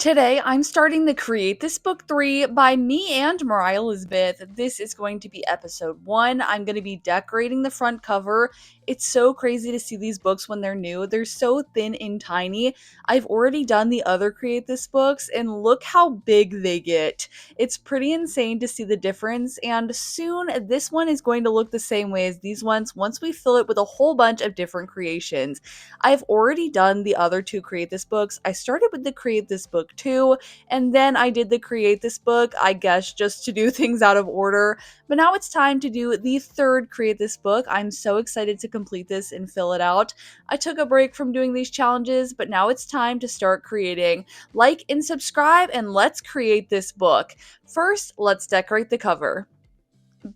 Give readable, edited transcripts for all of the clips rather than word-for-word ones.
Today, I'm starting the Create This Book 3 by me and Moriah Elizabeth. This is going to be episode 1. I'm going to be decorating the front cover. It's so crazy to see these books when they're new. They're so thin and tiny. I've already done the other Create This books, and look how big they get. It's pretty insane to see the difference, and soon this one is going to look the same way as these ones once we fill it with a whole bunch of different creations. I've already done the other two Create This books. I started with the Create This book 2, and then I did the Create This book, I guess, just to do things out of order. But now it's time to do the third Create This book. I'm so excited to complete this and fill it out. I took a break from doing these challenges, but now it's time to start creating. Like and subscribe, and let's create this book. First, let's decorate the cover.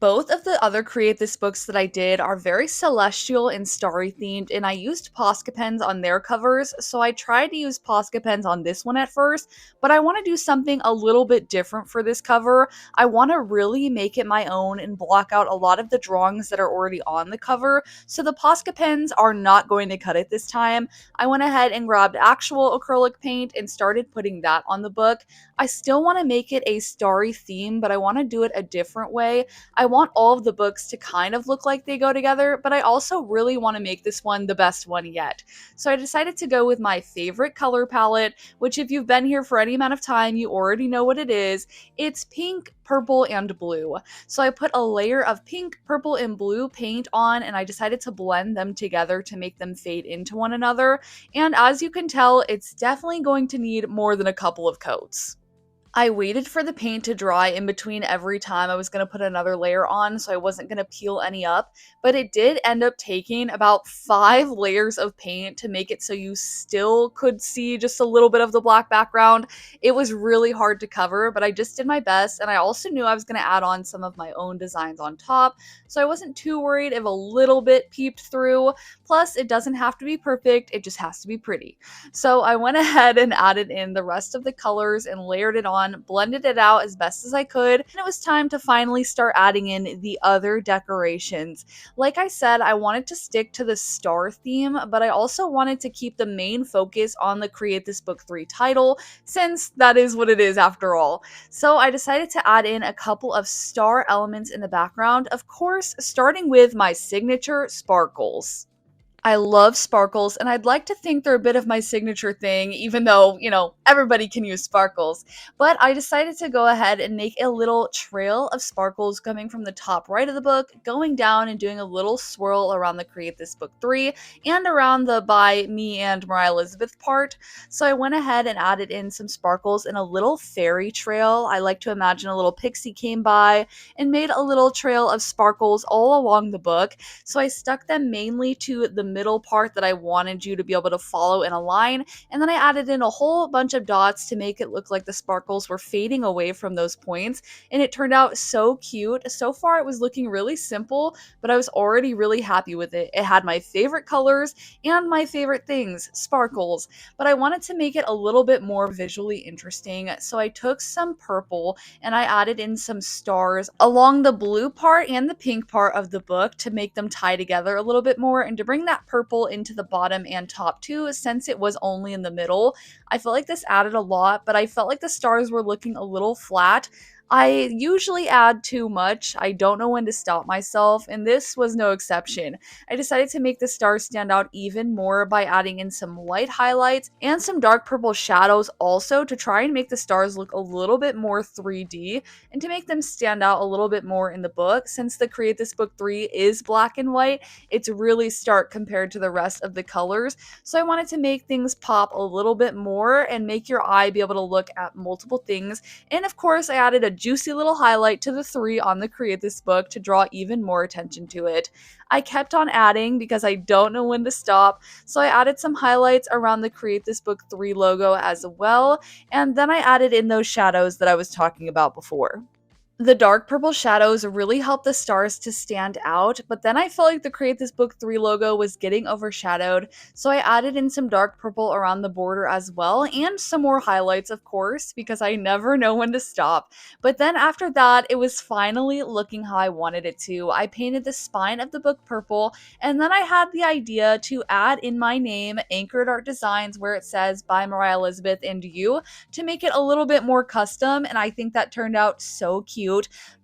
Both of the other Create This books that I did are very celestial and starry themed, and I used Posca pens on their covers, so I tried to use Posca pens on this one at first, but I want to do something a little bit different for this cover. I want to really make it my own and block out a lot of the drawings that are already on the cover, so the Posca pens are not going to cut it this time. I went ahead and grabbed actual acrylic paint and started putting that on the book. I still want to make it a starry theme, but I want to do it a different way. I want all of the books to kind of look like they go together, but I also really want to make this one the best one yet. So I decided to go with my favorite color palette, which if you've been here for any amount of time, you already know what it is. It's pink, purple, and blue. So I put a layer of pink, purple, and blue paint on, and I decided to blend them together to make them fade into one another. And as you can tell, it's definitely going to need more than a couple of coats. I waited for the paint to dry in between every time I was going to put another layer on, so I wasn't going to peel any up, but it did end up taking about 5 layers of paint to make it so you still could see just a little bit of the black background. It was really hard to cover, but I just did my best, and I also knew I was going to add on some of my own designs on top, so I wasn't too worried if a little bit peeped through. Plus, it doesn't have to be perfect, it just has to be pretty. So I went ahead and added in the rest of the colors and layered it on, blended it out as best as I could, and it was time to finally start adding in the other decorations. Like I said, I wanted to stick to the star theme, but I also wanted to keep the main focus on the Create This Book 3 title, since that is what it is after all. So I decided to add in a couple of star elements in the background, of course, starting with my signature sparkles. I love sparkles, and I'd like to think they're a bit of my signature thing, even though, everybody can use sparkles. But I decided to go ahead and make a little trail of sparkles coming from the top right of the book, going down and doing a little swirl around the Create This Book 3 and around the by me and Moriah Elizabeth part. So I went ahead and added in some sparkles in a little fairy trail. I like to imagine a little pixie came by and made a little trail of sparkles all along the book. So I stuck them mainly to the middle part that I wanted you to be able to follow in a line, and then I added in a whole bunch of dots to make it look like the sparkles were fading away from those points, and it turned out so cute. So far it was looking really simple, but I was already really happy with it. It had my favorite colors and my favorite things, sparkles, but I wanted to make it a little bit more visually interesting, so I took some purple and I added in some stars along the blue part and the pink part of the book to make them tie together a little bit more and to bring that purple into the bottom and top too, since it was only in the middle. I felt like this added a lot, but I felt like the stars were looking a little flat. I usually add too much. I don't know when to stop myself, and this was no exception. I decided to make the stars stand out even more by adding in some light highlights and some dark purple shadows also to try and make the stars look a little bit more 3D and to make them stand out a little bit more in the book. Since the Create This Book 3 is black and white, it's really stark compared to the rest of the colors. So I wanted to make things pop a little bit more and make your eye be able to look at multiple things. And of course, I added a juicy little highlight to the 3 on the Create This book to draw even more attention to it. I kept on adding because I don't know when to stop, so I added some highlights around the Create This Book 3 logo as well, and then I added in those shadows that I was talking about before. The dark purple shadows really help the stars to stand out, but then I felt like the Create This Book 3 logo was getting overshadowed, so I added in some dark purple around the border as well, and some more highlights, of course, because I never know when to stop. But then after that, it was finally looking how I wanted it to. I painted the spine of the book purple, and then I had the idea to add in my name, Anchored Art Designs, where it says by Moriah Elizabeth and you, to make it a little bit more custom, and I think that turned out so cute.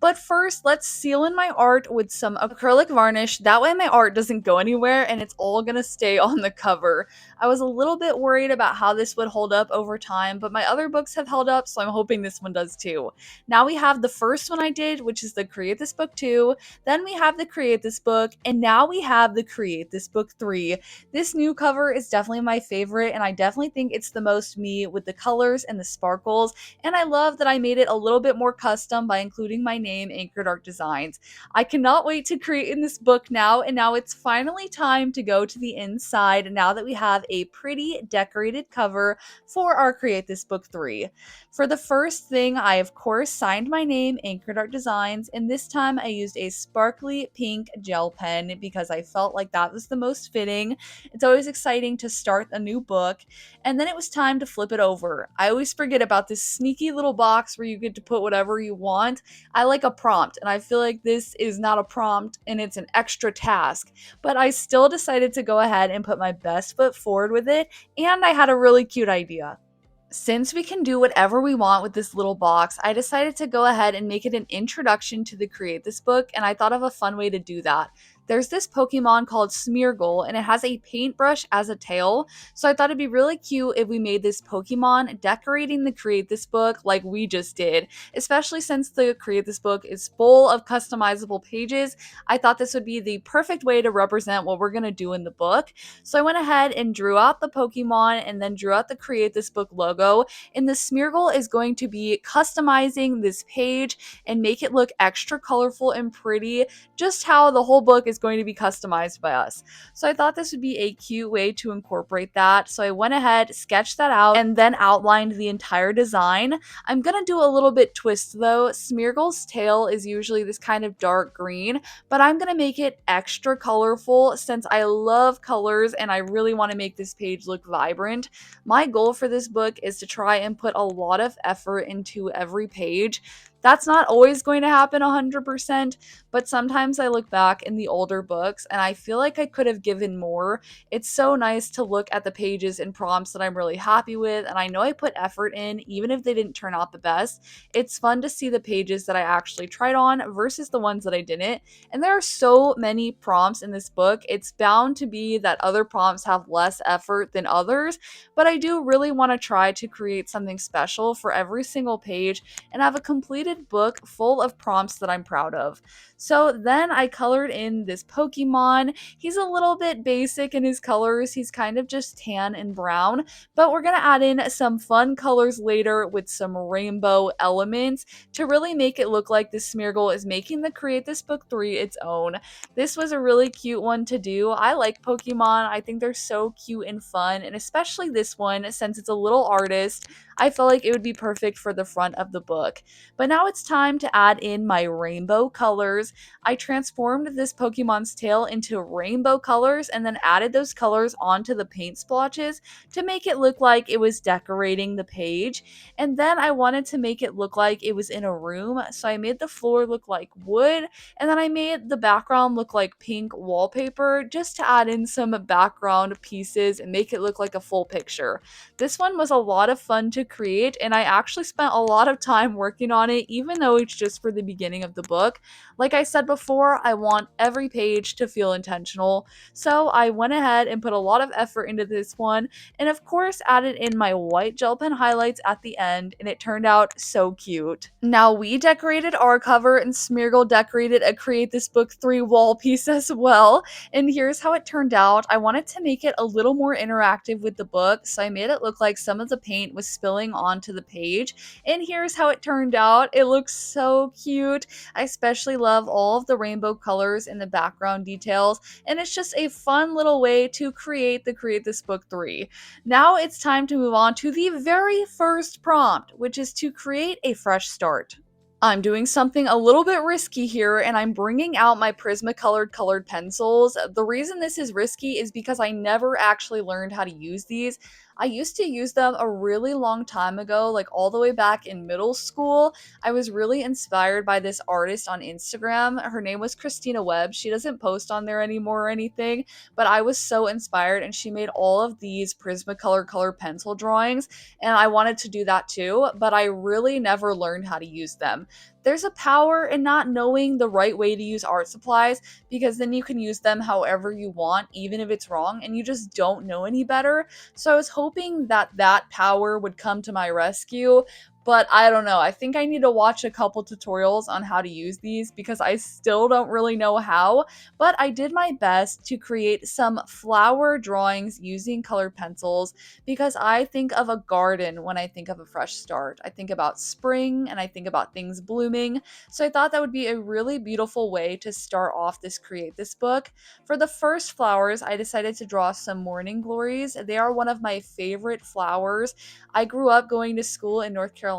But first, let's seal in my art with some acrylic varnish. That way my art doesn't go anywhere and it's all gonna stay on the cover. I was a little bit worried about how this would hold up over time, but my other books have held up, so I'm hoping this one does too. Now we have the first one I did, which is the Create This Book 2, then we have the Create This Book, and now we have the Create This Book 3. This new cover is definitely my favorite, and I definitely think it's the most me with the colors and the sparkles, and I love that I made it a little bit more custom by including my name, Anchored Art Designs. I cannot wait to create in this book now, and now it's finally time to go to the inside now that we have a pretty decorated cover for our Create This Book 3. For the first thing, I of course signed my name, Anchored Art Designs, and this time I used a sparkly pink gel pen because I felt like that was the most fitting. It's always exciting to start a new book, and then it was time to flip it over. I always forget about this sneaky little box where you get to put whatever you want. I like a prompt, and I feel like this is not a prompt and it's an extra task, but I still decided to go ahead and put my best foot forward with it, and I had a really cute idea. Since we can do whatever we want with this little box, I decided to go ahead and make it an introduction to the Create This Book, and I thought of a fun way to do that. There's this Pokemon called Smeargle, and it has a paintbrush as a tail, so I thought it'd be really cute if we made this Pokemon decorating the Create This Book like we just did, especially since the Create This Book is full of customizable pages. I thought this would be the perfect way to represent what we're going to do in the book. So I went ahead and drew out the Pokemon and then drew out the Create This Book logo. And the Smeargle is going to be customizing this page and make it look extra colorful and pretty, just how the whole book is going to be customized by us. So I thought this would be a cute way to incorporate that. So I went ahead, sketched that out, and then outlined the entire design. I'm going to do a little bit twist though. Smeargle's tail is usually this kind of dark green, but I'm going to make it extra colorful since I love colors and I really want to make this page look vibrant. My goal for this book is to try and put a lot of effort into every page. That's not always going to happen 100%, but sometimes I look back in the older books and I feel like I could have given more. It's so nice to look at the pages and prompts that I'm really happy with, and I know I put effort in even if they didn't turn out the best. It's fun to see the pages that I actually tried on versus the ones that I didn't, and there are so many prompts in this book. It's bound to be that other prompts have less effort than others, but I do really want to try to create something special for every single page and have a completed book full of prompts that I'm proud of. So then I colored in this Pokemon. He's a little bit basic in his colors. He's kind of just tan and brown, but we're going to add in some fun colors later with some rainbow elements to really make it look like this Smeargle is making the Create This Book 3 its own. This was a really cute one to do. I like Pokemon. I think they're so cute and fun, and especially this one, since it's a little artist, I felt like it would be perfect for the front of the book. But now it's time to add in my rainbow colors. I transformed this Pokemon's tail into rainbow colors and then added those colors onto the paint splotches to make it look like it was decorating the page. And then I wanted to make it look like it was in a room, so I made the floor look like wood, and then I made the background look like pink wallpaper just to add in some background pieces and make it look like a full picture. This one was a lot of fun to create, and I actually spent a lot of time working on it, even though it's just for the beginning of the book. Like I said before, I want every page to feel intentional, so I went ahead and put a lot of effort into this one, and of course added in my white gel pen highlights at the end, and it turned out so cute. Now we decorated our cover, and Smeargle decorated a Create This Book 3 wall piece as well, and here's how it turned out. I wanted to make it a little more interactive with the book, so I made it look like some of the paint was spilling onto the page, and here's how it turned out. It looks so cute. I especially love all of the rainbow colors in the background details, and it's just a fun little way to create the Create This Book 3. Now it's time to move on to the very first prompt, which is to create a fresh start. I'm doing something a little bit risky here, and I'm bringing out my Prismacolor colored pencils. The reason this is risky is because I never actually learned how to use these. I used to use them a really long time ago, like all the way back in middle school. I was really inspired by this artist on Instagram. Her name was Christina Webb. She doesn't post on there anymore or anything, but I was so inspired, and she made all of these Prismacolor colored pencil drawings, and I wanted to do that too, but I really never learned how to use them. There's a power in not knowing the right way to use art supplies, because then you can use them however you want, even if it's wrong, and you just don't know any better. So I was hoping that that power would come to my rescue. But I don't know. I think I need to watch a couple tutorials on how to use these because I still don't really know how. But I did my best to create some flower drawings using colored pencils because I think of a garden when I think of a fresh start. I think about spring and I think about things blooming. So I thought that would be a really beautiful way to start off this Create This book. For the first flowers, I decided to draw some morning glories. They are one of my favorite flowers. I grew up going to school in North Carolina,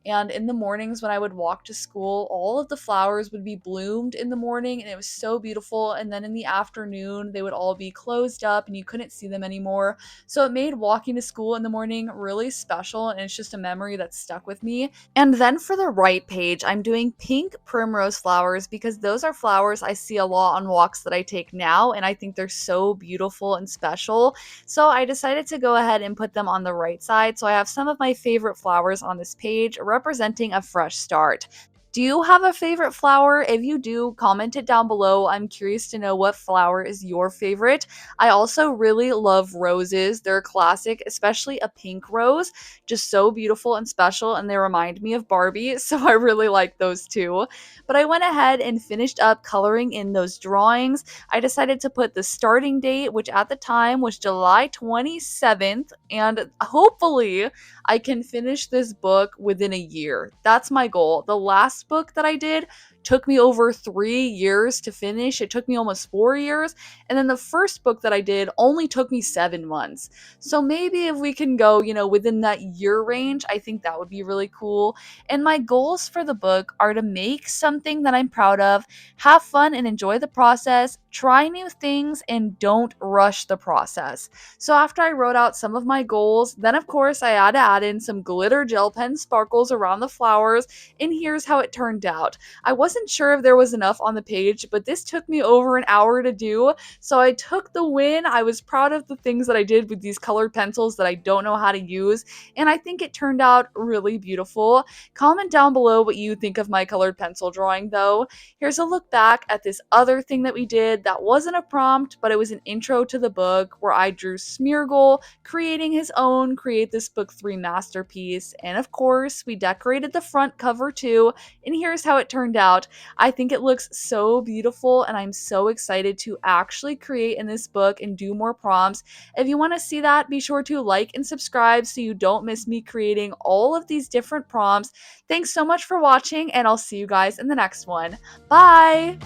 and in the mornings when I would walk to school, all of the flowers would be bloomed in the morning, and it was so beautiful. And then in the afternoon, they would all be closed up and you couldn't see them anymore. So it made walking to school in the morning really special, and it's just a memory that stuck with me. And then for the right page, I'm doing pink primrose flowers because those are flowers I see a lot on walks that I take now, and I think they're so beautiful and special. So I decided to go ahead and put them on the right side. So I have some of my favorite flowers on this page representing a fresh start. Do you have a favorite flower? If you do, comment it down below. I'm curious to know what flower is your favorite. I also really love roses. They're a classic, especially a pink rose. Just so beautiful and special, and they remind me of Barbie, so I really like those too. But I went ahead and finished up coloring in those drawings. I decided to put the starting date, which at the time was July 27th, and hopefully I can finish this book within a year. That's my goal. The last book that I did took me over 3 years to finish. It took me almost 4 years. And then the first book that I did only took me 7 months. So maybe if we can go, within that year range, I think that would be really cool. And my goals for the book are to make something that I'm proud of, have fun and enjoy the process, try new things, and don't rush the process. So after I wrote out some of my goals, then of course I had to add in some glitter gel pen sparkles around the flowers, and here's how it turned out. I wasn't sure if there was enough on the page, but this took me over an hour to do, so I took the win. I was proud of the things that I did with these colored pencils that I don't know how to use, and I think it turned out really beautiful. Comment down below what you think of my colored pencil drawing though. Here's a look back at this other thing that we did that wasn't a prompt, but it was an intro to the book where I drew Smeargle creating his own Create This Book 3 masterpiece, and of course we decorated the front cover too, and here's how it turned out. I think it looks so beautiful, and I'm so excited to actually create in this book and do more prompts. If you want to see that, be sure to like and subscribe so you don't miss me creating all of these different prompts. Thanks so much for watching, and I'll see you guys in the next one. Bye!